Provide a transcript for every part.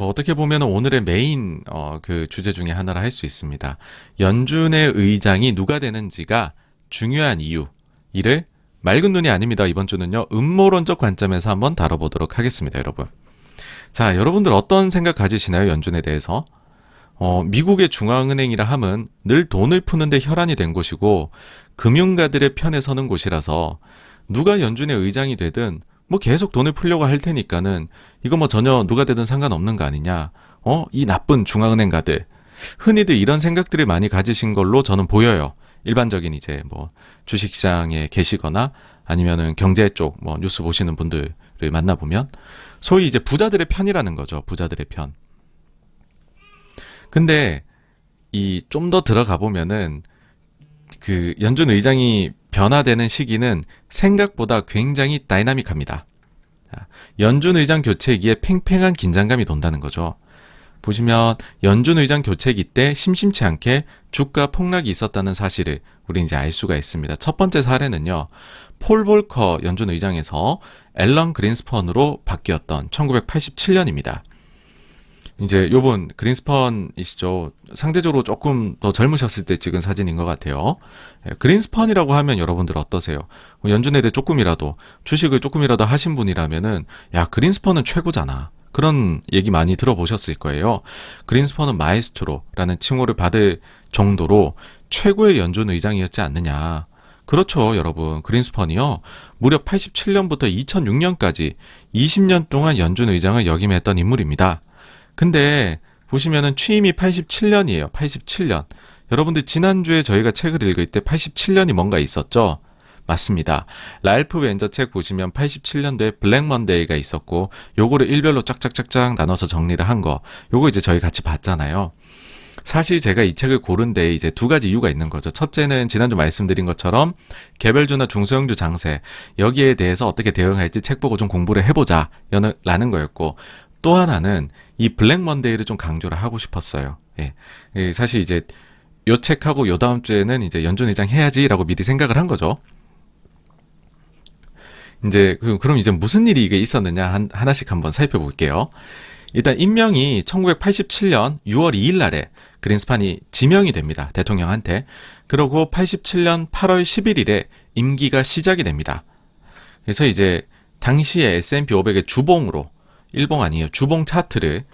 뭐 어떻게 보면 오늘의 메인 그 주제 중에 하나라 할 수 있습니다. 연준의 의장이 누가 되는지가 중요한 이유. 이를 맑은 눈이 아닙니다. 이번 주는요. 음모론적 관점에서 한번 다뤄보도록 하겠습니다, 여러분. 자, 여러분들 어떤 생각 가지시나요? 연준에 대해서? 미국의 중앙은행이라 함은 늘 돈을 푸는데 혈안이 된 곳이고 금융가들의 편에 서는 곳이라서 누가 연준의 의장이 되든 뭐 계속 돈을 풀려고 할 테니까는 이거 뭐 전혀 누가 되든 상관없는 거 아니냐. 이 나쁜 중앙은행가들. 흔히들 이런 생각들을 많이 가지신 걸로 저는 보여요. 일반적인 이제 뭐 주식시장에 계시거나 아니면은 경제 쪽 뭐 뉴스 보시는 분들을 만나보면 소위 이제 부자들의 편이라는 거죠. 부자들의 편. 근데 이 좀 더 들어가 보면은 그 연준 의장이 변화되는 시기는 생각보다 굉장히 다이나믹합니다. 연준 의장 교체기에 팽팽한 긴장감이 돈다는 거죠. 보시면 연준 의장 교체기 때 심심치 않게 주가 폭락이 있었다는 사실을 우리 이제 알 수가 있습니다. 첫 번째 사례는요. 폴 볼커 연준 의장에서 앨런 그린스펀으로 바뀌었던 1987년입니다. 이제 요번 그린스펀이시죠. 상대적으로 조금 더 젊으셨을 때 찍은 사진인 것 같아요. 그린스펀이라고 하면 여러분들 어떠세요? 연준에 대해 조금이라도 주식을 조금이라도 하신 분이라면은 야 그린스펀은 최고잖아. 그런 얘기 많이 들어보셨을 거예요. 그린스펀은 마에스트로라는 칭호를 받을 정도로 최고의 연준 의장이었지 않느냐. 그렇죠, 여러분. 그린스펀이요. 무려 87년부터 2006년까지 20년 동안 연준 의장을 역임했던 인물입니다. 근데 보시면은 취임이 87년이에요. 87년. 여러분들 지난주에 저희가 책을 읽을 때 87년이 뭔가 있었죠? 맞습니다. 랄프 웬저 책 보시면 87년도에 블랙 먼데이가 있었고 요거를 일별로 쫙쫙쫙쫙 나눠서 정리를 한 거. 요거 이제 저희 같이 봤잖아요. 사실 제가 이 책을 고른 데 이제 두 가지 이유가 있는 거죠. 첫째는 지난주 말씀드린 것처럼 개별주나 중소형주 장세 여기에 대해서 어떻게 대응할지 책 보고 좀 공부를 해보자 라는 거였고 또 하나는 이 블랙 먼데이를 좀 강조를 하고 싶었어요. 예. 사실 이제 요 책하고 요 다음 주에는 이제 연준 의장 해야지라고 미리 생각을 한 거죠. 이제 그럼 이제 무슨 일이 이게 있었느냐 하나씩 한번 살펴볼게요. 일단 임명이 1987년 6월 2일 날에 그린스판이 지명이 됩니다. 대통령한테. 그리고 87년 8월 11일에 임기가 시작이 됩니다. 그래서 이제 당시에 S&P 500의 주봉으로 일봉 아니에요. 주봉 차트를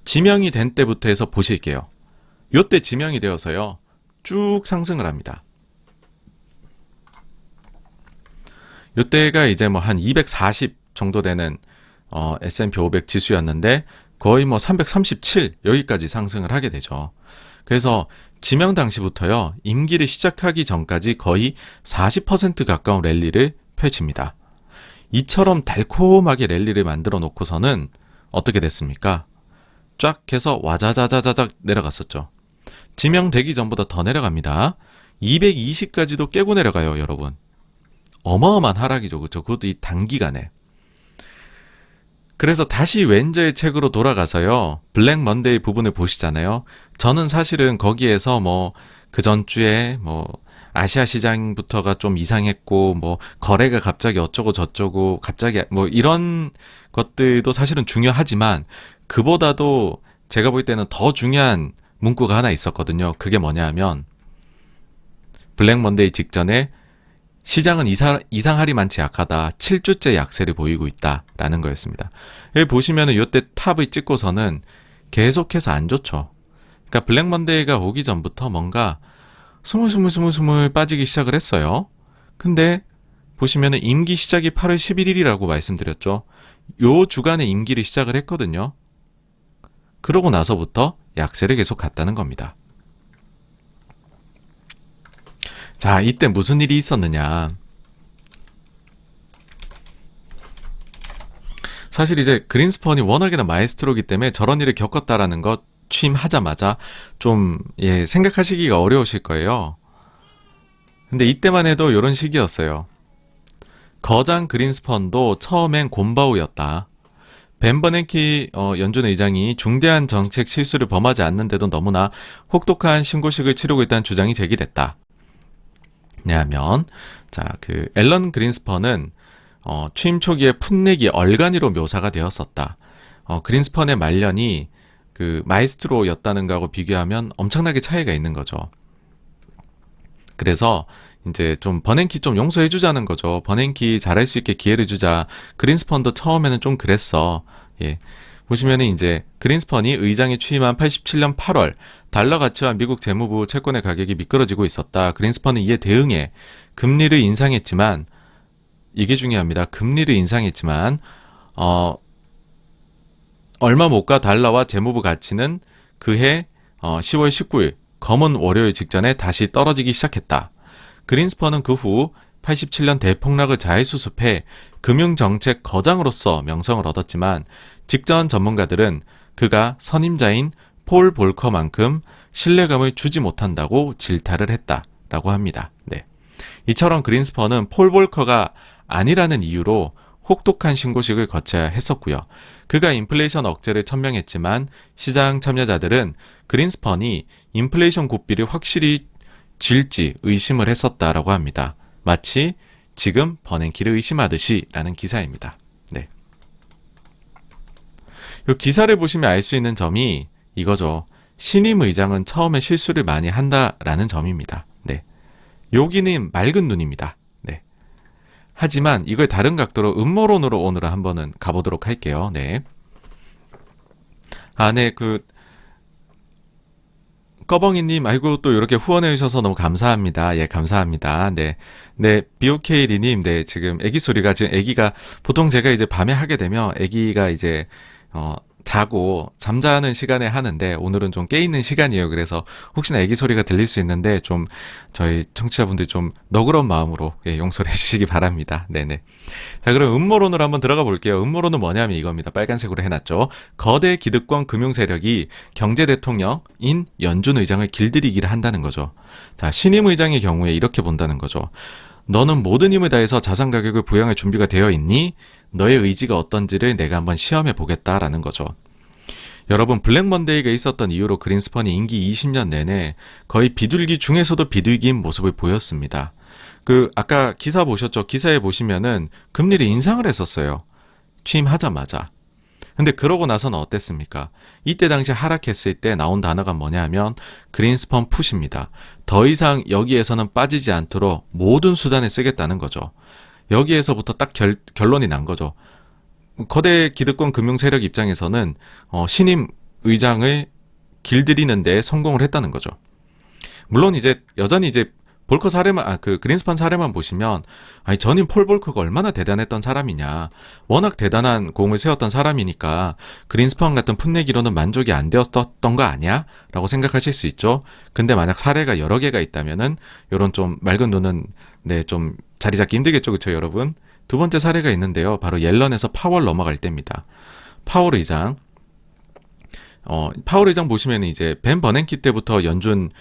지명이 된 때부터 해서 보실게요. 요때 지명이 되어서요. 쭉 상승을 합니다. 요때가 이제 뭐 한 240 정도 되는 S&P 500 지수였는데 거의 뭐 337 여기까지 상승을 하게 되죠. 그래서 지명 당시부터요. 임기를 시작하기 전까지 거의 40% 가까운 랠리를 펼칩니다. 이처럼 달콤하게 랠리를 만들어 놓고서는 어떻게 됐습니까? 쫙 해서 와자자자자작 내려갔었죠. 지명되기 전보다 더 내려갑니다. 220까지도 깨고 내려가요, 여러분. 어마어마한 하락이죠. 그렇죠? 그것도 이 단기간에. 그래서 다시 웬저의 책으로 돌아가서요. 블랙 먼데이 부분을 보시잖아요. 저는 사실은 거기에서 뭐 그 전주에 뭐 아시아 시장부터가 좀 이상했고 뭐 거래가 갑자기 어쩌고 저쩌고 갑자기 뭐 이런 것들도 사실은 중요하지만 그보다도 제가 볼 때는 더 중요한 문구가 하나 있었거든요. 그게 뭐냐 하면 블랙 먼데이 직전에 시장은 이상하리만치 약하다. 7주째 약세를 보이고 있다라는 거였습니다. 여기 보시면은 이때 탑을 찍고서는 계속해서 안 좋죠. 그러니까 블랙 먼데이가 오기 전부터 뭔가 스물스물 빠지기 시작을 했어요. 근데 보시면은 임기 시작이 8월 11일이라고 말씀드렸죠. 요 주간에 임기를 시작을 했거든요. 그러고 나서부터 약세를 계속 갔다는 겁니다. 자, 이때 무슨 일이 있었느냐. 사실 이제 그린스펀이 워낙에나 마에스트로이기 때문에 저런 일을 겪었다라는 것 취임하자마자 좀 생각하시기가 어려우실 거예요. 근데 이때만 해도 이런 시기였어요. 거장 그린스펀도 처음엔 곰바우였다. 벤 버냉키 연준 의장이 중대한 정책 실수를 범하지 않는데도 너무나 혹독한 신고식을 치르고 있다는 주장이 제기됐다. 왜냐하면 그 앨런 그린스펀은 취임 초기에 풋내기 얼간이로 묘사가 되었었다. 그린스펀의 말년이 그 마이스트로였다는 거하고 비교하면 엄청나게 차이가 있는 거죠. 그래서 이제 좀 버냉키 좀 용서해 주자는 거죠. 버냉키 잘할 수 있게 기회를 주자. 그린스펀도 처음에는 좀 그랬어. 예. 보시면은 이제 그린스펀이 의장에 취임한 87년 8월 달러 가치와 미국 재무부 채권의 가격이 미끄러지고 있었다. 그린스펀은 이에 대응해 금리를 인상했지만 이게 중요합니다. 금리를 인상했지만 얼마 못 가 달러와 재무부 가치는 그해 10월 19일 검은 월요일 직전에 다시 떨어지기 시작했다. 그린스펀은 그 후 87년 대폭락을 자해수습해 금융정책 거장으로서 명성을 얻었지만 직전 전문가들은 그가 선임자인 폴 볼커만큼 신뢰감을 주지 못한다고 질타를 했다라고 합니다. 네. 이처럼 그린스펀은 폴 볼커가 아니라는 이유로 혹독한 신고식을 거쳐야 했었고요. 그가 인플레이션 억제를 천명했지만 시장 참여자들은 그린스펀이 인플레이션 고삐를 확실히 쥘지 의심을 했었다라고 합니다. 마치 지금 버냉키를 의심하듯이 라는 기사입니다. 네. 이 기사를 보시면 알 수 있는 점이 이거죠. 신임 의장은 처음에 실수를 많이 한다라는 점입니다. 네. 여기는 맑은 눈입니다. 네. 하지만 이걸 다른 각도로 음모론으로 오늘은 한번은 가보도록 할게요. 네. 네, 꺼벙이님, 아이고, 또 이렇게 후원해주셔서 너무 감사합니다. 예, 감사합니다. 네. 네, BOK리님, 네, 지금 애기 소리가, 지금 애기가, 보통 제가 이제 밤에 하게 되면 애기가 이제, 자고 잠자는 시간에 하는데 오늘은 좀 깨있는 시간이에요. 그래서 혹시나 애기 소리가 들릴 수 있는데 좀 저희 청취자분들 좀 너그러운 마음으로 용서를 해주시기 바랍니다. 네네. 자, 그럼 음모론으로 한번 들어가 볼게요. 음모론은 뭐냐면 이겁니다. 빨간색으로 해놨죠. 거대 기득권 금융 세력이 경제 대통령인 연준 의장을 길들이기를 한다는 거죠. 자, 신임 의장의 경우에 이렇게 본다는 거죠. 너는 모든 힘을 다해서 자산 가격을 부양할 준비가 되어 있니? 너의 의지가 어떤지를 내가 한번 시험해 보겠다라는 거죠. 여러분, 블랙 먼데이가 있었던 이후로 그린스펀이 임기 20년 내내 거의 비둘기 중에서도 비둘기인 모습을 보였습니다. 아까 기사 보셨죠? 기사에 보시면은 금리를 인상을 했었어요. 취임하자마자. 근데 그러고 나서는 어땠습니까? 이때 당시 하락했을 때 나온 단어가 뭐냐 하면 그린스펀 풋입니다. 더 이상 여기에서는 빠지지 않도록 모든 수단을 쓰겠다는 거죠. 여기에서부터 딱 결론이 난 거죠. 거대 기득권 금융 세력 입장에서는 신임 의장을 길들이는 데 성공을 했다는 거죠. 물론 이제 여전히 이제 볼커 사례만 그린스펀 사례만 보시면 전임 폴 볼커가 얼마나 대단했던 사람이냐. 워낙 대단한 공을 세웠던 사람이니까 그린스펀 같은 풋내기로는 만족이 안 되었던 거 아니야? 라고 생각하실 수 있죠. 근데 만약 사례가 여러 개가 있다면은 요런 좀 맑은 눈은 네, 좀 자리 잡기 힘들겠죠. 그쵸, 여러분? 두 번째 사례가 있는데요. 바로 옐런에서 파월 넘어갈 때입니다. 파월 의장 보시면 이제 벤 버냉키 때부터 연준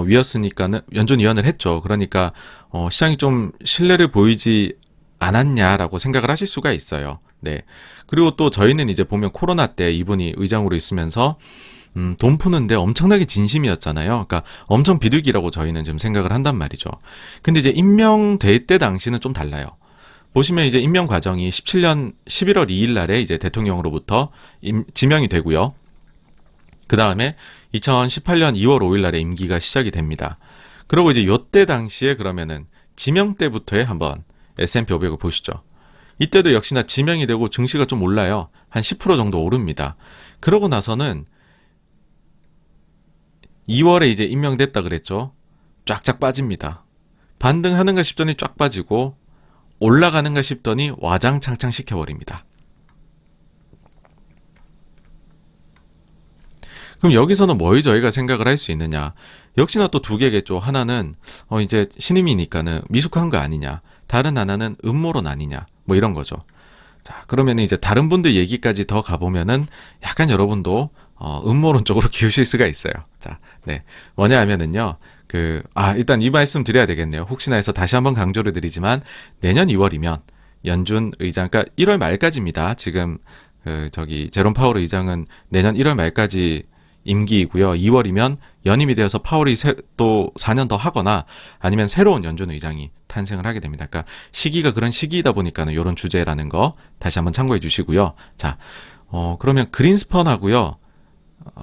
위였으니까는 연준 위원을 했죠. 그러니까 시장이 좀 신뢰를 보이지 않았냐라고 생각을 하실 수가 있어요. 네. 그리고 또 저희는 이제 보면 코로나 때 이분이 의장으로 있으면서 돈 푸는데 엄청나게 진심이었잖아요. 그러니까 엄청 비둘기라고 저희는 좀 생각을 한단 말이죠. 근데 이제 임명될 때 당시는 좀 달라요. 보시면 이제 임명 과정이 17년 11월 2일 날에 이제 대통령으로부터 지명이 되고요. 그 다음에 2018년 2월 5일 날에 임기가 시작이 됩니다. 그리고 이제 요때 당시에 그러면은 지명 때부터의 한번 S&P 500을 보시죠. 이때도 역시나 지명이 되고 증시가 좀 올라요. 한 10% 정도 오릅니다. 그러고 나서는 2월에 이제 임명됐다 그랬죠. 쫙쫙 빠집니다. 반등하는가 싶더니 쫙 빠지고 올라가는가 싶더니 와장창창 시켜버립니다. 그럼 여기서는 뭘 저희가 생각을 할 수 있느냐? 역시나 또 두 개겠죠. 하나는 이제 신임이니까는 미숙한 거 아니냐. 다른 하나는 음모론 아니냐. 뭐 이런 거죠. 자, 그러면 이제 다른 분들 얘기까지 더 가보면은 약간 여러분도 음모론 쪽으로 기우실 수가 있어요. 자, 네. 뭐냐 하면은요. 일단 이 말씀 드려야 되겠네요. 혹시나 해서 다시 한번 강조를 드리지만 내년 2월이면 연준 의장, 그러니까 1월 말까지입니다. 지금 제롬 파월 의장은 내년 1월 말까지 임기이고요. 2월이면 연임이 되어서 파월이 또 4년 더 하거나 아니면 새로운 연준 의장이 탄생을 하게 됩니다. 그러니까 시기가 그런 시기이다 보니까는 이런 주제라는 거 다시 한번 참고해 주시고요. 자, 그러면 그린스펀하고요.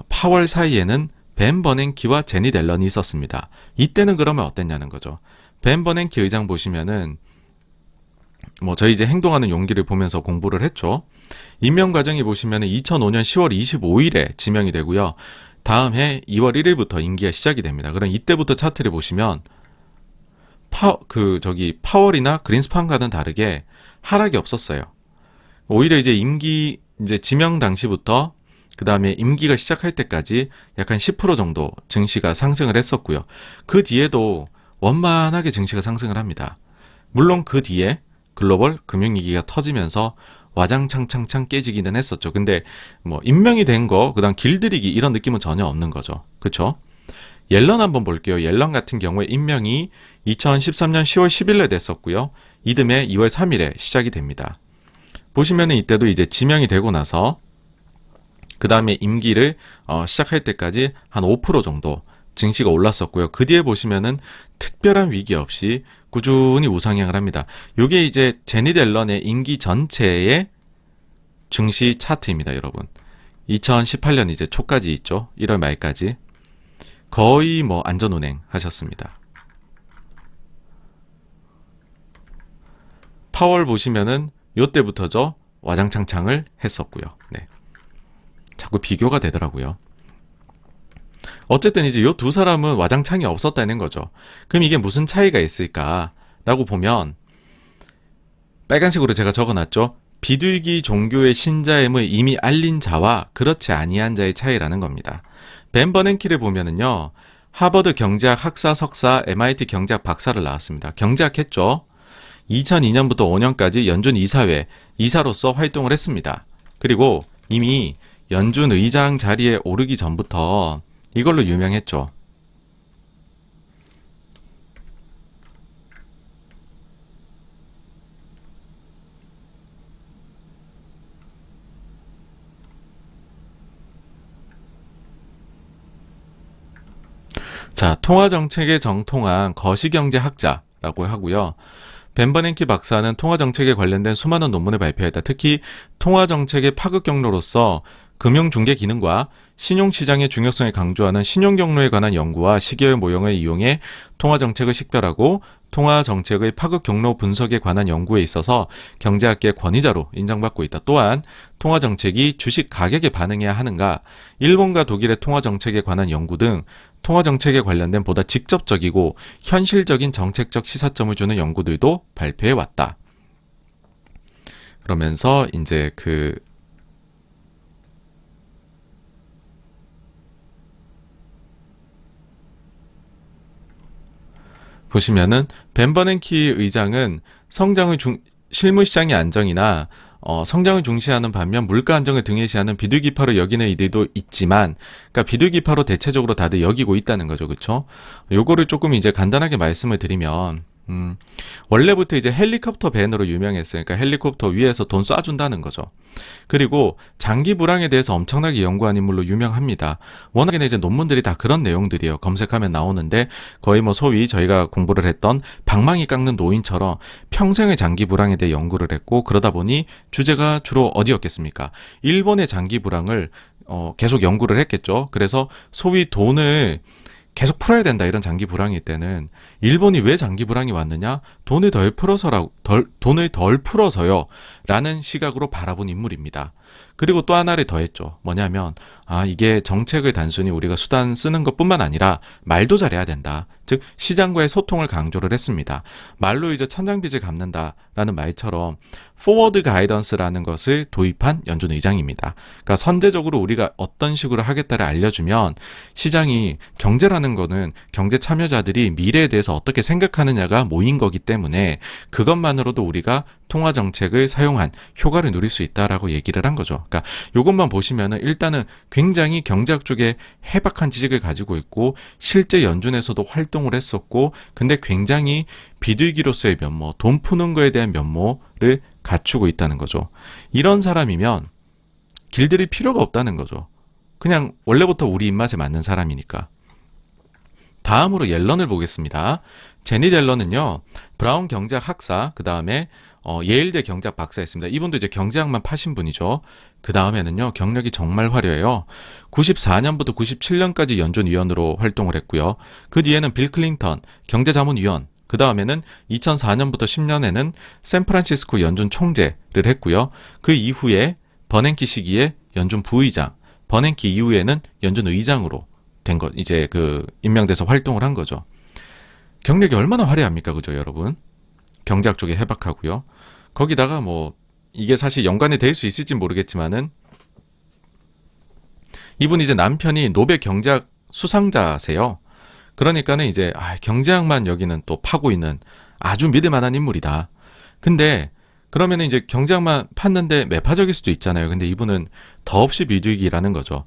파월 사이에는 벤 버냉키와 제닛 앨런이 있었습니다. 이때는 그러면 어땠냐는 거죠. 벤 버냉키 의장 보시면은 저희 이제 행동하는 용기를 보면서 공부를 했죠. 임명 과정이 보시면은 2005년 10월 25일에 지명이 되고요. 다음 해 2월 1일부터 임기가 시작이 됩니다. 그럼 이때부터 차트를 보시면 파월이나 그린스판과는 다르게 하락이 없었어요. 오히려 이제 지명 당시부터 그 다음에 임기가 시작할 때까지 약간 10% 정도 증시가 상승을 했었고요. 그 뒤에도 원만하게 증시가 상승을 합니다. 물론 그 뒤에 글로벌 금융위기가 터지면서 와장창창창 깨지기는 했었죠. 근데 임명이 된 거, 그다음 길들이기 이런 느낌은 전혀 없는 거죠. 그렇죠? 옐런 한번 볼게요. 옐런 같은 경우에 임명이 2013년 10월 10일에 됐었고요. 이듬해 2월 3일에 시작이 됩니다. 보시면은 이때도 이제 지명이 되고 나서 그 다음에 임기를 시작할 때까지 한 5% 정도 증시가 올랐었고요. 그 뒤에 보시면은 특별한 위기 없이 꾸준히 우상향을 합니다. 요게 이제 제닛 앨런의 임기 전체의 증시 차트입니다, 여러분. 2018년 이제 초까지 있죠. 1월 말까지. 거의 안전운행 하셨습니다. 파월 보시면은 요때부터죠. 와장창창을 했었고요. 네. 자꾸 비교가 되더라고요. 어쨌든 이제 요 두 사람은 와장창이 없었다는 거죠. 그럼 이게 무슨 차이가 있을까라고 보면 빨간색으로 제가 적어놨죠. 비둘기 종교의 신자임을 이미 알린 자와 그렇지 아니한 자의 차이라는 겁니다. 벤 버냉키를 보면은요. 하버드 경제학 학사 석사, MIT 경제학 박사를 나왔습니다. 경제학 했죠. 2002년부터 5년까지 연준 이사회 이사로서 활동을 했습니다. 그리고 이미 연준 의장 자리에 오르기 전부터 이걸로 유명했죠. 자, 통화정책에 정통한 거시경제학자라고 하고요. 벤 버냉키 박사는 통화정책에 관련된 수많은 논문을 발표했다. 특히 통화정책의 파급 경로로서 금융중개 기능과 신용시장의 중요성을 강조하는 신용경로에 관한 연구와 시계열 모형을 이용해 통화정책을 식별하고 통화정책의 파급 경로 분석에 관한 연구에 있어서 경제학계 권위자로 인정받고 있다. 또한 통화정책이 주식 가격에 반응해야 하는가, 일본과 독일의 통화정책에 관한 연구 등 통화정책에 관련된 보다 직접적이고 현실적인 정책적 시사점을 주는 연구들도 발표해 왔다. 그러면서 이제 보시면은 벤 버냉키 의장은 실무 시장의 안정이나 성장을 중시하는 반면 물가 안정을 등에시하는 비둘기파로 여기는 이들도 있지만, 그러니까 비둘기파로 대체적으로 다들 여기고 있다는 거죠, 그렇죠? 요거를 조금 이제 간단하게 말씀을 드리면, 원래부터 이제 헬리콥터 밴으로 유명했어요. 그러니까 헬리콥터 위에서 돈 쏴준다는 거죠. 그리고 장기 불황에 대해서 엄청나게 연구한 인물로 유명합니다. 워낙에 이제 논문들이 다 그런 내용들이에요. 검색하면 나오는데 거의 소위 저희가 공부를 했던 방망이 깎는 노인처럼 평생의 장기 불황에 대해 연구를 했고, 그러다 보니 주제가 주로 어디였겠습니까? 일본의 장기 불황을 계속 연구를 했겠죠. 그래서 소위 돈을 계속 풀어야 된다, 이런 장기 불황일 때는 일본이 왜 장기 불황이 왔느냐, 돈을 덜 풀어서요 라는 시각으로 바라본 인물입니다. 그리고 또 하나를 더했죠. 뭐냐면 이게 정책을 단순히 우리가 수단 쓰는 것뿐만 아니라 말도 잘해야 된다. 즉 시장과의 소통을 강조를 했습니다. 말로 이제 천장빚을 갚는다라는 말처럼 포워드 가이던스라는 것을 도입한 연준 의장입니다. 그러니까 선제적으로 우리가 어떤 식으로 하겠다를 알려주면 시장이, 경제라는 거는 경제 참여자들이 미래에 대해서 어떻게 생각하느냐가 모인 거기 때문에 그것만으로도 우리가 통화 정책을 사용한 효과를 누릴 수 있다라고 얘기를 한 거죠. 그러니까 이것만 보시면은 일단은 굉장히 경제학 쪽에 해박한 지식을 가지고 있고 실제 연준에서도 활동을 했었고, 근데 굉장히 비둘기로서의 면모, 돈 푸는 거에 대한 면모를 갖추고 있다는 거죠. 이런 사람이면 길들일 필요가 없다는 거죠. 그냥 원래부터 우리 입맛에 맞는 사람이니까. 다음으로 옐런을 보겠습니다. 제니 델러는요, 브라운 경제학 학사, 그 다음에 예일대 경제학 박사였습니다. 이분도 이제 경제학만 파신 분이죠. 그 다음에는요, 경력이 정말 화려해요. 94년부터 97년까지 연준위원으로 활동을 했고요. 그 뒤에는 빌 클린턴 경제자문위원, 그 다음에는 2004년부터 10년에는 샌프란시스코 연준 총재를 했고요. 그 이후에 버냉키 시기에 연준 부의장, 버냉키 이후에는 연준 의장으로 된 것, 이제 임명돼서 활동을 한 거죠. 경력이 얼마나 화려합니까, 그죠, 여러분? 경제학 쪽에 해박하고요. 거기다가 이게 사실 연관이 될 수 있을지 모르겠지만은 이분 이제 남편이 노벨 경제학 수상자세요. 그러니까는 이제 경제학만 여기는 또 파고 있는 아주 믿을 만한 인물이다. 근데 그러면은 이제 경제학만 팠는데 매파적일 수도 있잖아요. 근데 이분은 더없이 비둘기라는 거죠.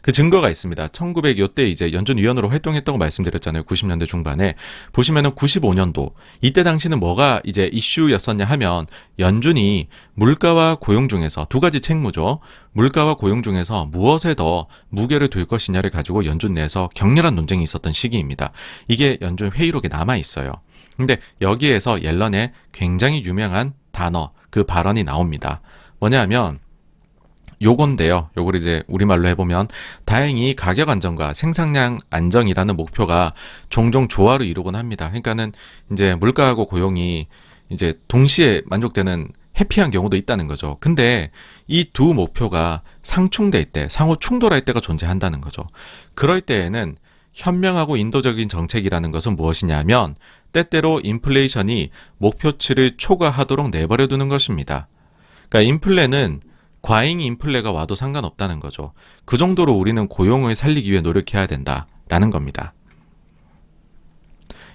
그 증거가 있습니다. 1900 요때 이제 연준위원으로 활동했다고 말씀드렸잖아요. 90년대 중반에. 보시면은 95년도. 이때 당시는 뭐가 이제 이슈였었냐 하면 연준이 물가와 고용 중에서 두 가지 책무죠. 물가와 고용 중에서 무엇에 더 무게를 둘 것이냐를 가지고 연준 내에서 격렬한 논쟁이 있었던 시기입니다. 이게 연준 회의록에 남아 있어요. 근데 여기에서 옐런의 굉장히 유명한 단어, 그 발언이 나옵니다. 뭐냐 하면 요건데요. 요걸 이제 우리말로 해보면 다행히 가격 안정과 생산량 안정이라는 목표가 종종 조화를 이루곤 합니다. 그러니까는 이제 물가하고 고용이 이제 동시에 만족되는 해피한 경우도 있다는 거죠. 근데 이 두 목표가 상충될 때, 상호 충돌할 때가 존재한다는 거죠. 그럴 때에는 현명하고 인도적인 정책이라는 것은 무엇이냐면 때때로 인플레이션이 목표치를 초과하도록 내버려 두는 것입니다. 그러니까 인플레는 과잉 인플레가 와도 상관없다는 거죠. 그 정도로 우리는 고용을 살리기 위해 노력해야 된다라는 겁니다.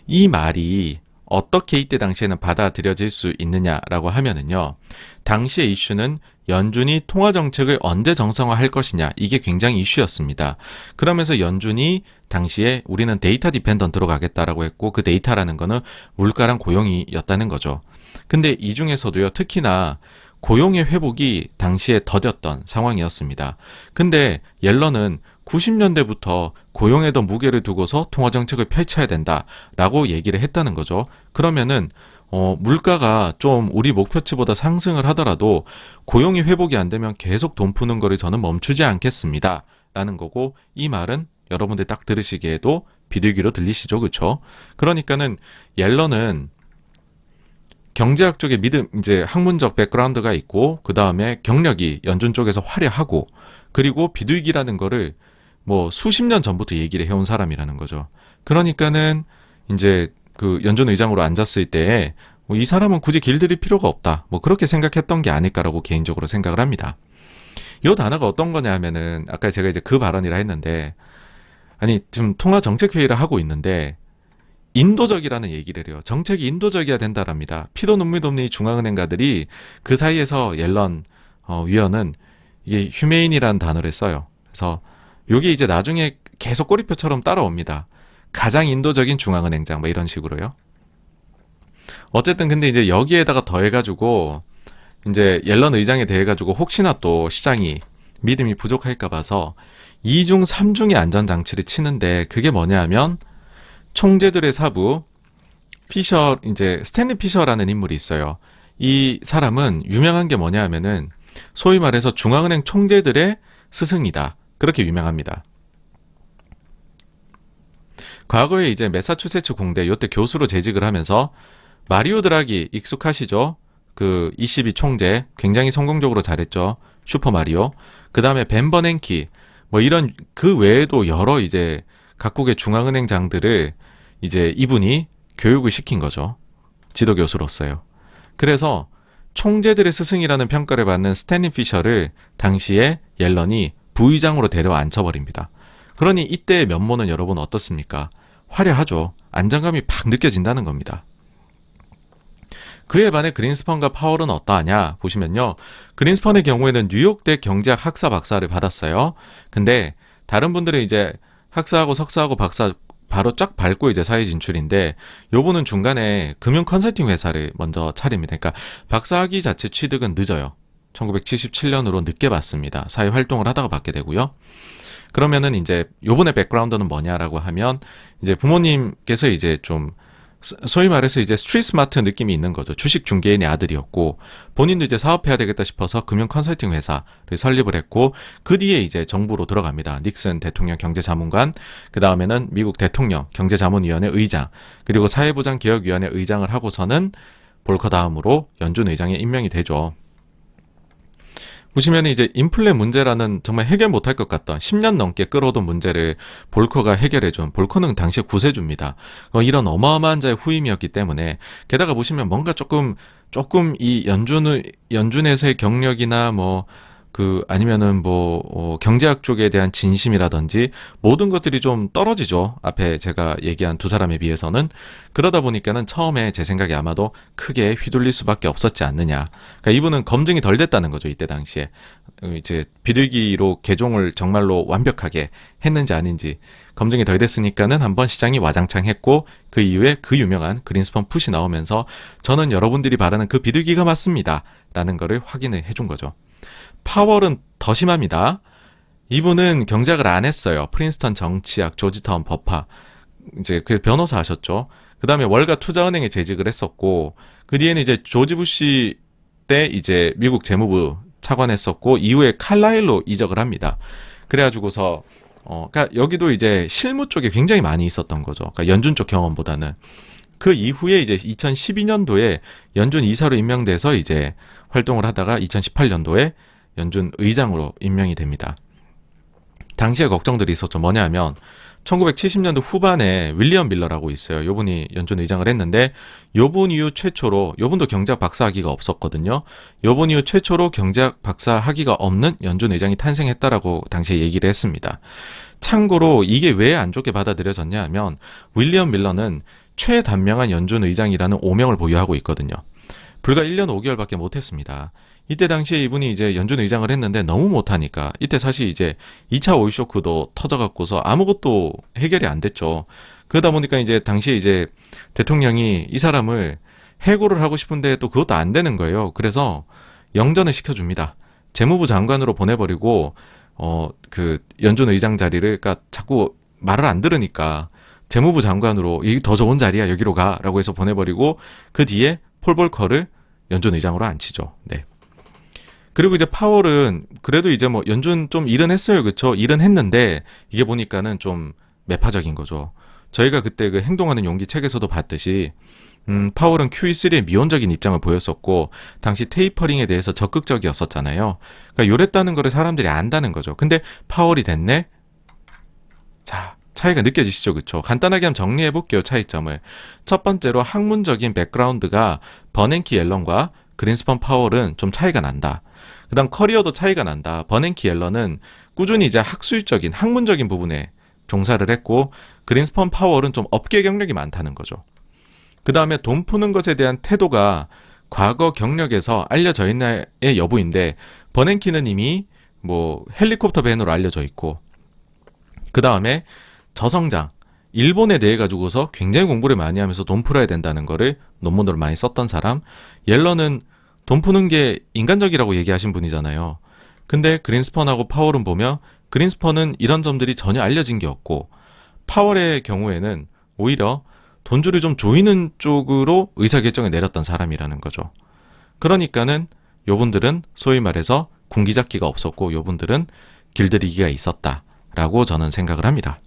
이 말이 어떻게 이때 당시에는 받아들여질 수 있느냐라고 하면은요. 당시의 이슈는 연준이 통화정책을 언제 정상화할 것이냐, 이게 굉장히 이슈였습니다. 그러면서 연준이 당시에 우리는 데이터 디펜던트로 가겠다라고 했고, 그 데이터라는 거는 물가랑 고용이었다는 거죠. 근데 이 중에서도요, 특히나 고용의 회복이 당시에 더뎠던 상황이었습니다. 근데 옐런은 90년대부터 고용에 더 무게를 두고서 통화정책을 펼쳐야 된다라고 얘기를 했다는 거죠. 그러면은 물가가 좀 우리 목표치보다 상승을 하더라도 고용이 회복이 안 되면 계속 돈 푸는 거를 저는 멈추지 않겠습니다. 라는 거고, 이 말은 여러분들 딱 들으시기에도 비둘기로 들리시죠, 그렇죠? 그러니까는 옐런은 경제학 쪽에 이제 학문적 백그라운드가 있고, 그 다음에 경력이 연준 쪽에서 화려하고, 그리고 비둘기라는 거를 수십 년 전부터 얘기를 해온 사람이라는 거죠. 그러니까는 이제 그 연준 의장으로 앉았을 때 이 사람은 굳이 길들일 필요가 없다. 그렇게 생각했던 게 아닐까라고 개인적으로 생각을 합니다. 이 단어가 어떤 거냐 하면은 아까 제가 이제 그 발언이라 했는데, 아니 지금 통화 정책 회의를 하고 있는데 인도적이라는 얘기를 해요. 정책이 인도적이어야 된다랍니다. 피도 눈물도 없는 이 중앙은행가들이 그 사이에서 옐런 위원은 이게 휴메인이라는 단어를 써요. 그래서 이게 이제 나중에 계속 꼬리표처럼 따라옵니다. 가장 인도적인 중앙은행장 이런 식으로요. 어쨌든 근데 이제 여기에다가 더해가지고 이제 옐런 의장에 대해가지고 혹시나 또 시장이 믿음이 부족할까 봐서 2중 3중의 안전장치를 치는데, 그게 뭐냐 하면 총재들의 사부 피셔, 이제 스탠리 피셔라는 인물이 있어요. 이 사람은 유명한 게 뭐냐 하면은 소위 말해서 중앙은행 총재들의 스승이다. 그렇게 유명합니다. 과거에 이제 매사추세츠 공대 요때 교수로 재직을 하면서 마리오 드라기 익숙하시죠? 그 ECB 총재 굉장히 성공적으로 잘했죠. 슈퍼 마리오. 그 다음에 벤 버냉키 이런 그 외에도 여러 이제 각국의 중앙은행장들을 이제 이분이 교육을 시킨 거죠. 지도 교수로서요. 그래서 총재들의 스승이라는 평가를 받는 스탠리 피셔를 당시에 옐런이 부의장으로 데려 앉혀버립니다. 그러니 이때의 면모는 여러분 어떻습니까? 화려하죠. 안정감이 팍 느껴진다는 겁니다. 그에 반해 그린스펀과 파월은 어떠하냐 보시면요. 그린스펀의 경우에는 뉴욕대 경제학 학사 박사를 받았어요. 근데 다른 분들은 이제 학사하고 석사하고 박사 바로 쫙 밟고 이제 사회 진출인데, 요분은 중간에 금융 컨설팅 회사를 먼저 차립니다. 그러니까 박사학위 자체 취득은 늦어요. 1977년으로 늦게 받습니다. 사회 활동을 하다가 받게 되고요. 그러면은 이제 요번에 백그라운드는 뭐냐라고 하면 이제 부모님께서 이제 좀 소위 말해서 이제 스트리트 스마트 느낌이 있는 거죠. 주식 중개인의 아들이었고 본인도 이제 사업해야 되겠다 싶어서 금융 컨설팅 회사를 설립을 했고 그 뒤에 이제 정부로 들어갑니다. 닉슨 대통령 경제자문관, 그 다음에는 미국 대통령 경제자문위원회 의장, 그리고 사회보장개혁위원회 의장을 하고서는 볼커 다음으로 연준 의장에 임명이 되죠. 보시면 이제 인플레 문제라는 정말 해결 못할 것 같던 10년 넘게 끌어오던 문제를 볼커가 해결해준, 볼커는 당시에 구세주입니다. 이런 어마어마한 자의 후임이었기 때문에, 게다가 보시면 뭔가 조금 이 연준에서의 경력이나 아니면은 경제학 쪽에 대한 진심이라든지 모든 것들이 좀 떨어지죠. 앞에 제가 얘기한 두 사람에 비해서는. 그러다 보니까는 처음에 제 생각에 아마도 크게 휘둘릴 수밖에 없었지 않느냐. 그러니까 이분은 검증이 덜 됐다는 거죠. 이때 당시에. 이제 비둘기로 개종을 정말로 완벽하게 했는지 아닌지 검증이 덜 됐으니까는 한번 시장이 와장창 했고, 그 이후에 그 유명한 그린스펀 풋이 나오면서 저는 여러분들이 바라는 그 비둘기가 맞습니다. 라는 거를 확인을 해준 거죠. 파월은 더 심합니다. 이분은 경작을 안 했어요. 프린스턴 정치학, 조지타운 법학, 이제 그 변호사 하셨죠. 그 다음에 월가 투자은행에 재직을 했었고, 그 뒤에는 이제 조지 부시 때 이제 미국 재무부 차관했었고, 이후에 칼라일로 이적을 합니다. 그래가지고서 그러니까 여기도 이제 실무 쪽에 굉장히 많이 있었던 거죠. 그러니까 연준 쪽 경험보다는. 그 이후에 이제 2012년도에 연준 이사로 임명돼서 이제 활동을 하다가 2018년도에 연준 의장으로 임명이 됩니다. 당시에 걱정들이 있었죠. 뭐냐 하면 1970년도 후반에 윌리엄 밀러라고 있어요. 요분이 연준 의장을 했는데, 요분 이후 최초로, 요분도 경제학 박사 학위가 없었거든요. 요분 이후 최초로 경제학 박사 학위가 없는 연준 의장이 탄생했다라고 당시에 얘기를 했습니다. 참고로 이게 왜 안 좋게 받아들여졌냐 하면, 윌리엄 밀러는 최단명한 연준 의장이라는 오명을 보유하고 있거든요. 불과 1년 5개월밖에 못했습니다. 이때 당시에 이분이 이제 연준 의장을 했는데 너무 못하니까, 이때 사실 이제 2차 오일 쇼크도 터져갖고서 아무것도 해결이 안 됐죠. 그러다 보니까 이제 당시에 이제 대통령이 이 사람을 해고를 하고 싶은데 또 그것도 안 되는 거예요. 그래서 영전을 시켜줍니다. 재무부 장관으로 보내버리고, 그 연준 의장 자리를, 그러니까 자꾸 말을 안 들으니까 재무부 장관으로, 이게 더 좋은 자리야, 여기로 가, 라고 해서 보내버리고, 그 뒤에 폴 볼커를 연준 의장으로 앉히죠. 네. 그리고 이제 파월은 그래도 이제 연준 좀 일은 했어요. 그쵸? 일은 했는데, 이게 보니까는 좀 매파적인 거죠. 저희가 그때 그 행동하는 용기 책에서도 봤듯이, 파월은 QE3의 미온적인 입장을 보였었고, 당시 테이퍼링에 대해서 적극적이었었잖아요. 그러니까 요랬다는 거를 사람들이 안다는 거죠. 근데 파월이 됐네? 자, 차이가 느껴지시죠? 그쵸? 간단하게 한번 정리해 볼게요. 차이점을. 첫 번째로 학문적인 백그라운드가 버냉키 옐런과 그린스펀 파월은 좀 차이가 난다. 그 다음 커리어도 차이가 난다. 버냉키 옐런은 꾸준히 이제 학술적인, 학문적인 부분에 종사를 했고, 그린스펀 파월은 좀 업계 경력이 많다는 거죠. 그 다음에 돈 푸는 것에 대한 태도가 과거 경력에서 알려져 있나의 여부인데, 버냉키는 이미 헬리콥터 밴으로 알려져 있고, 그 다음에 저성장, 일본에 대해 가지고서 굉장히 공부를 많이 하면서 돈 풀어야 된다는 거를 논문으로 많이 썼던 사람. 옐런은 돈 푸는 게 인간적이라고 얘기하신 분이잖아요. 근데 그린스펀하고 파월은 보면, 그린스펀은 이런 점들이 전혀 알려진 게 없고, 파월의 경우에는 오히려 돈줄을 좀 조이는 쪽으로 의사결정을 내렸던 사람이라는 거죠. 그러니까는 요분들은 소위 말해서 군기잡기가 없었고, 요분들은 길들이기가 있었다라고 저는 생각을 합니다.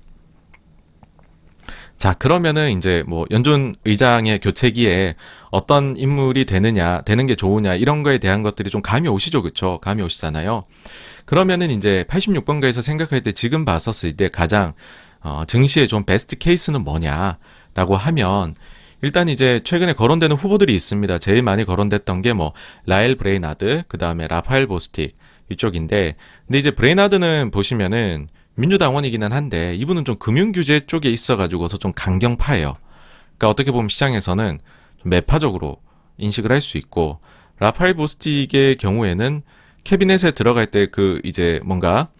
자, 그러면은 이제 연준 의장의 교체기에 어떤 인물이 되는 게 좋으냐, 이런 거에 대한 것들이 좀 감이 오시죠. 그쵸? 감이 오시잖아요. 그러면은 이제 86번가에서 생각할 때, 지금 봤었을 때 가장 증시에 좀 베스트 케이스는 뭐냐라고 하면, 일단 이제 최근에 거론되는 후보들이 있습니다. 제일 많이 거론됐던 게 라엘 브레이나드, 그 다음에 라파엘 보스틱 이쪽인데, 근데 이제 브레이나드는 보시면은 민주당원이기는 한데, 이분은 좀 금융규제 쪽에 있어가지고서 좀 강경파예요. 그러니까 어떻게 보면 시장에서는 좀 매파적으로 인식을 할 수 있고, 라파엘 보스틱의 경우에는 캐비넷에 들어갈 때 이제 뭔가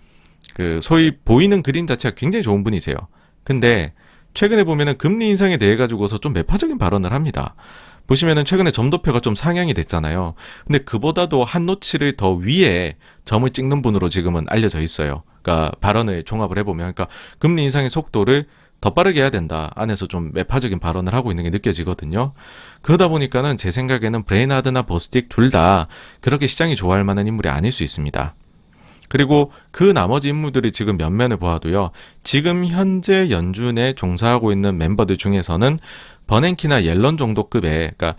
소위 보이는 그림 자체가 굉장히 좋은 분이세요. 근데 최근에 보면은 금리 인상에 대해 가지고서 좀 매파적인 발언을 합니다. 보시면은 최근에 점도표가 좀 상향이 됐잖아요. 근데 그보다도 한 노치를 더 위에 점을 찍는 분으로 지금은 알려져 있어요. 그러니까 발언을 종합을 해보면, 그러니까 금리 인상의 속도를 더 빠르게 해야 된다 안에서 좀 매파적인 발언을 하고 있는 게 느껴지거든요. 그러다 보니까는 제 생각에는 브레인하드나 보스틱 둘 다 그렇게 시장이 좋아할 만한 인물이 아닐 수 있습니다. 그리고 그 나머지 인물들이 지금 면면을 보아도요. 지금 현재 연준에 종사하고 있는 멤버들 중에서는 버냉키나 옐런 정도 급의, 그러니까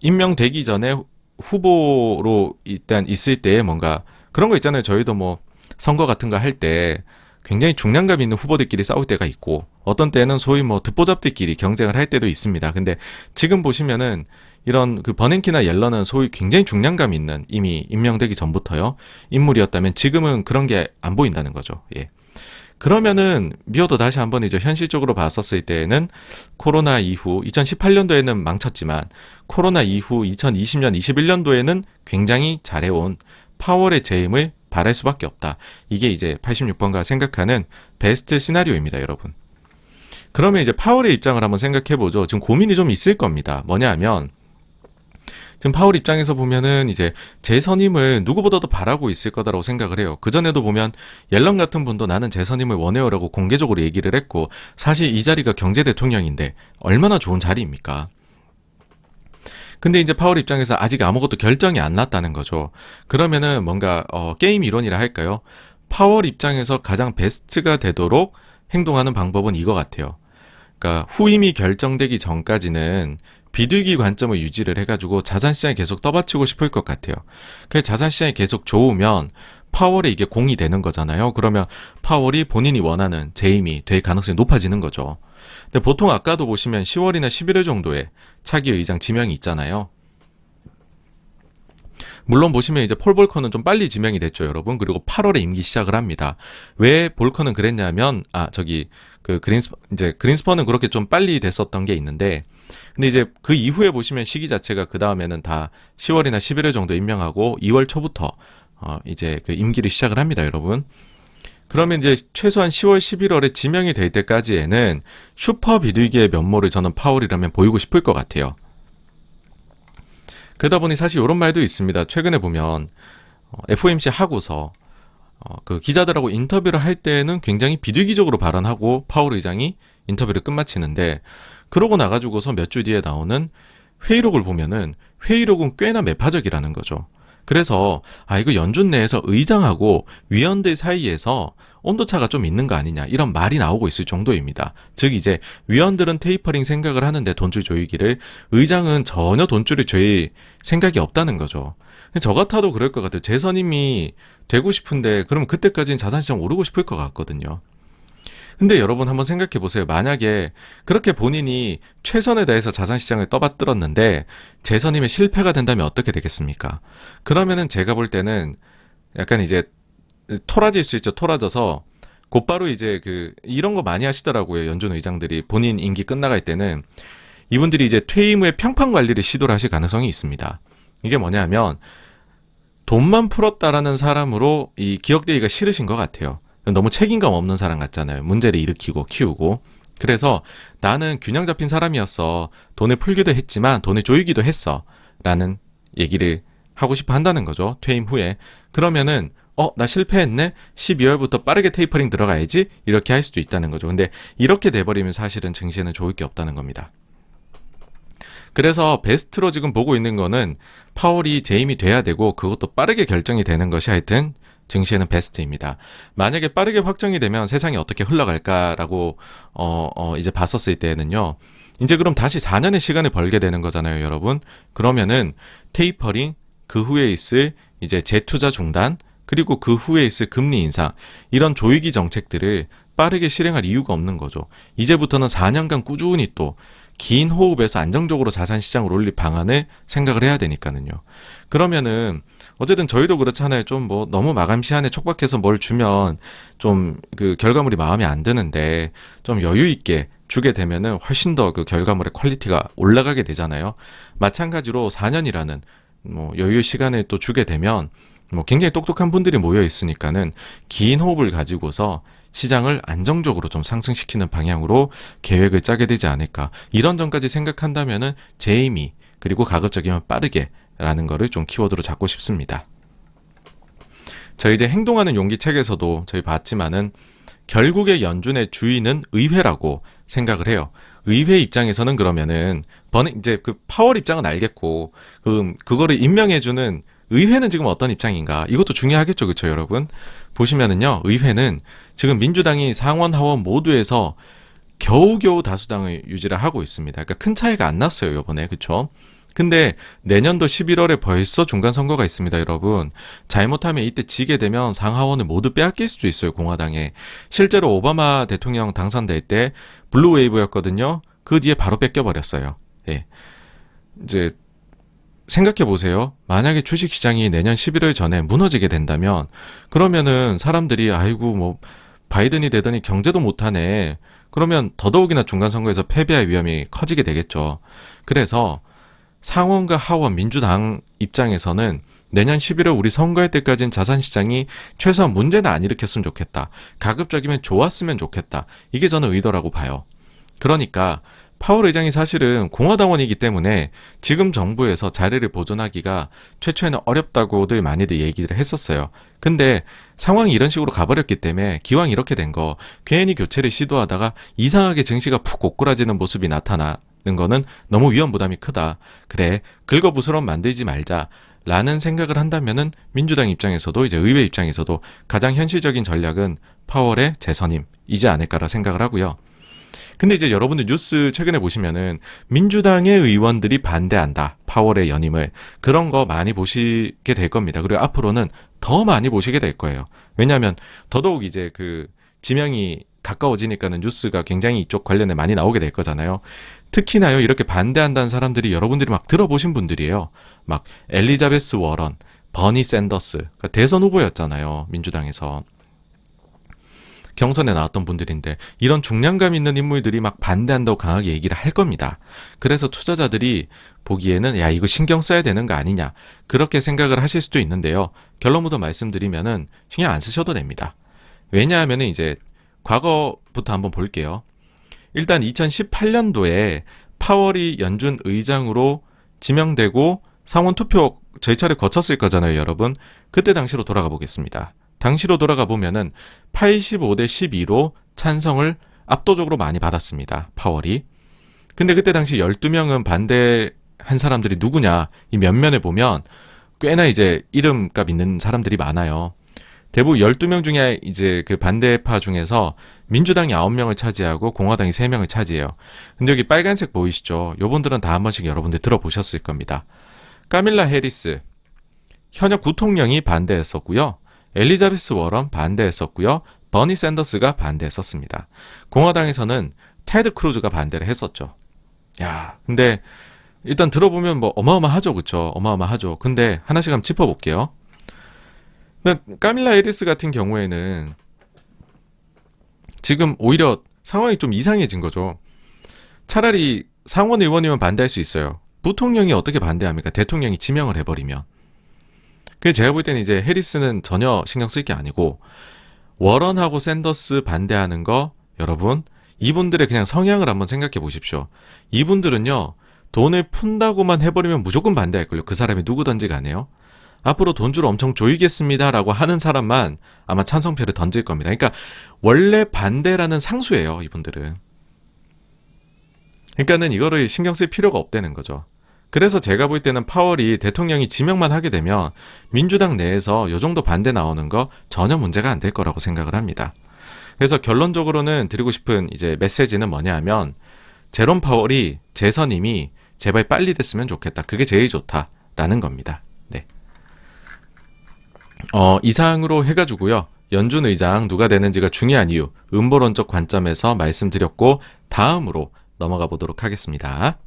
임명되기 전에 후보로 일단 있을 때 뭔가 그런 거 있잖아요. 저희도 뭐 선거 같은 거 할 때 굉장히 중량감 있는 후보들끼리 싸울 때가 있고 어떤 때는 소위 뭐 듣보잡들끼리 경쟁을 할 때도 있습니다. 근데 지금 보시면은 이런 그 버냉키나 옐런은 소위 굉장히 중량감 있는 이미 임명되기 전부터요 인물이었다면 지금은 그런 게 안 보인다는 거죠. 예. 그러면은 미어도 다시 한번 이제 현실적으로 봤었을 때에는 코로나 이후 2018년도에는 망쳤지만 코로나 이후 2020년, 21년도에는 굉장히 잘해온 파월의 재임을 바랄 수밖에 없다. 이게 이제 86번가 생각하는 베스트 시나리오입니다, 여러분. 그러면 이제 파월의 입장을 한번 생각해보죠. 지금 고민이 좀 있을 겁니다. 뭐냐 하면 지금 파월 입장에서 보면은 이제 재선임을 누구보다도 바라고 있을 거다라고 생각을 해요. 그전에도 보면 옐런 같은 분도 나는 재선임을 원해요라고 공개적으로 얘기를 했고 사실 이 자리가 경제 대통령인데 얼마나 좋은 자리입니까? 근데 이제 파월 입장에서 아직 아무것도 결정이 안 났다는 거죠. 그러면은 뭔가 게임 이론이라 할까요? 파월 입장에서 가장 베스트가 되도록 행동하는 방법은 이거 같아요. 그러니까 후임이 결정되기 전까지는 비둘기 관점을 유지를 해가지고 자산시장에 계속 떠받치고 싶을 것 같아요. 그 자산시장이 계속 좋으면 파월에 이게 공이 되는 거잖아요. 그러면 파월이 본인이 원하는 재임이 될 가능성이 높아지는 거죠. 근데 보통 아까도 보시면 10월이나 11월 정도에 차기 의장 지명이 있잖아요. 물론 보시면 이제 폴 볼커는 좀 빨리 지명이 됐죠, 여러분. 그리고 8월에 임기 시작을 합니다. 왜 볼커는 그랬냐면, 이제 그린스펀은 그렇게 좀 빨리 됐었던 게 있는데, 근데 이제 그 이후에 보시면 시기 자체가 그 다음에는 다 10월이나 11월 정도 임명하고 2월 초부터 이제 그 임기를 시작을 합니다, 여러분. 그러면 이제 최소한 10월, 11월에 지명이 될 때까지에는 슈퍼 비둘기의 면모를 저는 파월이라면 보이고 싶을 것 같아요. 그러다 보니 사실 이런 말도 있습니다. 최근에 보면 FOMC 하고서 그 기자들하고 인터뷰를 할 때는 굉장히 비둘기적으로 발언하고 파월 의장이 인터뷰를 끝마치는데 그러고 나가지고서 몇 주 뒤에 나오는 회의록을 보면은 회의록은 꽤나 매파적이라는 거죠. 그래서 이거 연준 내에서 의장하고 위원들 사이에서 온도차가 좀 있는 거 아니냐 이런 말이 나오고 있을 정도입니다. 즉 이제 위원들은 테이퍼링 생각을 하는데 돈줄 조이기를 의장은 전혀 돈줄을 조일 생각이 없다는 거죠. 저 같아도 그럴 것 같아요. 재선임이 되고 싶은데 그러면 그때까지는 자산시장 오르고 싶을 것 같거든요. 근데 여러분 한번 생각해 보세요. 만약에 그렇게 본인이 최선을 다해서 자산시장을 떠받들었는데 재선임에 실패가 된다면 어떻게 되겠습니까? 그러면은 제가 볼 때는 약간 이제 토라질 수 있죠. 토라져서 곧바로 이제 이런 거 많이 하시더라고요. 연준 의장들이 본인 임기 끝나갈 때는 이분들이 이제 퇴임 후에 평판 관리를 시도를 하실 가능성이 있습니다. 이게 뭐냐면 돈만 풀었다라는 사람으로 이 기억되기가 싫으신 것 같아요. 너무 책임감 없는 사람 같잖아요. 문제를 일으키고 키우고. 그래서 나는 균형 잡힌 사람이었어. 돈을 풀기도 했지만 돈을 조이기도 했어. 라는 얘기를 하고 싶어 한다는 거죠. 퇴임 후에. 그러면은 나 실패했네? 12월부터 빠르게 테이퍼링 들어가야지? 이렇게 할 수도 있다는 거죠. 근데 이렇게 돼버리면 사실은 증시에는 좋을 게 없다는 겁니다. 그래서 베스트로 지금 보고 있는 거는 파월이 재임이 돼야 되고 그것도 빠르게 결정이 되는 것이 하여튼 증시에는 베스트입니다. 만약에 빠르게 확정이 되면 세상이 어떻게 흘러갈까라고 이제 봤었을 때는요. 이제 그럼 다시 4년의 시간을 벌게 되는 거잖아요, 여러분. 그러면은 테이퍼링 그 후에 있을 이제 재투자 중단 그리고 그 후에 있을 금리 인상 이런 조이기 정책들을 빠르게 실행할 이유가 없는 거죠. 이제부터는 4년간 꾸준히 또 긴 호흡에서 안정적으로 자산시장을 올릴 방안을 생각을 해야 되니까는요. 그러면은 어쨌든 저희도 그렇잖아요. 좀 뭐 너무 마감 시한에 촉박해서 뭘 주면 좀 그 결과물이 마음에 안 드는데 좀 여유 있게 주게 되면은 훨씬 더 그 결과물의 퀄리티가 올라가게 되잖아요. 마찬가지로 4년이라는 뭐 여유 시간을 또 주게 되면 뭐 굉장히 똑똑한 분들이 모여 있으니까는 긴 호흡을 가지고서 시장을 안정적으로 좀 상승시키는 방향으로 계획을 짜게 되지 않을까. 이런 점까지 생각한다면은 재임이 그리고 가급적이면 빠르게 라는 거를 좀 키워드로 잡고 싶습니다. 저희 이제 행동하는 용기 책에서도 저희 봤지만은 결국에 연준의 주인은 의회라고 생각을 해요. 의회 입장에서는 그러면은 이제 그 파월 입장은 알겠고 그거를 임명해주는 의회는 지금 어떤 입장인가? 이것도 중요하겠죠, 그렇죠, 여러분? 보시면은요, 의회는 지금 민주당이 상원 하원 모두에서 겨우겨우 다수당을 유지를 하고 있습니다. 그러니까 큰 차이가 안 났어요, 이번에, 그렇죠? 근데 내년도 11월에 벌써 중간 선거가 있습니다, 여러분. 잘못하면 이때 지게 되면 상하원을 모두 빼앗길 수도 있어요, 공화당에. 실제로 오바마 대통령 당선될 때 블루 웨이브였거든요. 그 뒤에 바로 뺏겨버렸어요. 예. 이제 생각해 보세요. 만약에 주식 시장이 내년 11월 전에 무너지게 된다면 그러면은 사람들이 아이고 뭐 바이든이 되더니 경제도 못하네. 그러면 더더욱이나 중간 선거에서 패배할 위험이 커지게 되겠죠. 그래서 상원과 하원 민주당 입장에서는 내년 11월 우리 선거할 때까지는 자산시장이 최소한 문제는 안 일으켰으면 좋겠다. 가급적이면 좋았으면 좋겠다. 이게 저는 의도라고 봐요. 그러니까 파월 의장이 사실은 공화당원이기 때문에 지금 정부에서 자리를 보존하기가 최초에는 어렵다고들 많이들 얘기를 했었어요. 근데 상황이 이런 식으로 가버렸기 때문에 기왕 이렇게 된 거 괜히 교체를 시도하다가 이상하게 증시가 푹 고꾸라지는 모습이 나타나는 거는 너무 위험 부담이 크다. 그래, 긁어부스럼 만들지 말자. 라는 생각을 한다면은 민주당 입장에서도 이제 의회 입장에서도 가장 현실적인 전략은 파월의 재선임이지 않을까라 생각을 하고요. 근데 이제 여러분들 뉴스 최근에 보시면은 민주당의 의원들이 반대한다. 파월의 연임을. 그런 거 많이 보시게 될 겁니다. 그리고 앞으로는 더 많이 보시게 될 거예요. 왜냐하면 더더욱 이제 그 지명이 가까워지니까는 뉴스가 굉장히 이쪽 관련해 많이 나오게 될 거잖아요. 특히나요, 이렇게 반대한다는 사람들이 여러분들이 막 들어보신 분들이에요. 막 엘리자베스 워런, 버니 샌더스, 그러니까 대선 후보였잖아요. 민주당에서. 경선에 나왔던 분들인데 이런 중량감 있는 인물들이 막 반대한다고 강하게 얘기를 할 겁니다. 그래서 투자자들이 보기에는 야, 이거 신경 써야 되는 거 아니냐, 그렇게 생각을 하실 수도 있는데요. 결론부터 말씀드리면은 신경 안 쓰셔도 됩니다. 왜냐하면은 이제 과거부터 한번 볼게요. 일단 2018년도에 파월이 연준 의장으로 지명되고 상원 투표 절차를 거쳤을 거잖아요, 여러분. 그때 당시로 돌아가 보겠습니다. 당시로 돌아가 보면은 85대 12로 찬성을 압도적으로 많이 받았습니다. 파월이. 근데 그때 당시 12명은 반대한 사람들이 누구냐, 이 면면에 보면 꽤나 이제 이름값 있는 사람들이 많아요. 대부분 12명 중에 이제 그 반대파 중에서 민주당이 9명을 차지하고 공화당이 3명을 차지해요. 근데 여기 빨간색 보이시죠? 요분들은 다 한 번씩 여러분들 들어보셨을 겁니다. 카밀라 해리스, 현역 부통령이 반대했었고요. 엘리자베스 워런 반대했었고요. 버니 샌더스가 반대했었습니다. 공화당에서는 테드 크루즈가 반대를 했었죠. 야, 근데 일단 들어보면 뭐 어마어마하죠, 그쵸? 어마어마하죠. 근데 하나씩 한번 짚어볼게요. 카밀라 해리스 같은 경우에는 지금 오히려 상황이 좀 이상해진 거죠. 차라리 상원 의원이면 반대할 수 있어요. 부통령이 어떻게 반대합니까? 대통령이 지명을 해버리면. 그래서 제가 볼 때는 이제 해리스는 전혀 신경 쓸 게 아니고, 워런하고 샌더스 반대하는 거, 여러분, 이분들의 그냥 성향을 한번 생각해 보십시오. 이분들은요, 돈을 푼다고만 해버리면 무조건 반대할걸요. 그 사람이 누구든지 간에요. 앞으로 돈줄 엄청 조이겠습니다 라고 하는 사람만 아마 찬성표를 던질 겁니다. 그러니까 원래 반대라는 상수예요, 이분들은. 그러니까는 이거를 신경 쓸 필요가 없다는 거죠. 그래서 제가 볼 때는 파월이 대통령이 지명만 하게 되면 민주당 내에서 이 정도 반대 나오는 거 전혀 문제가 안 될 거라고 생각을 합니다. 그래서 결론적으로는 드리고 싶은 이제 메시지는 뭐냐 하면, 제롬 파월이 재선임이 제발 빨리 됐으면 좋겠다. 그게 제일 좋다라는 겁니다. 네. 이상으로 해가지고요. 연준 의장 누가 되는지가 중요한 이유, 음보론적 관점에서 말씀드렸고, 다음으로 넘어가 보도록 하겠습니다.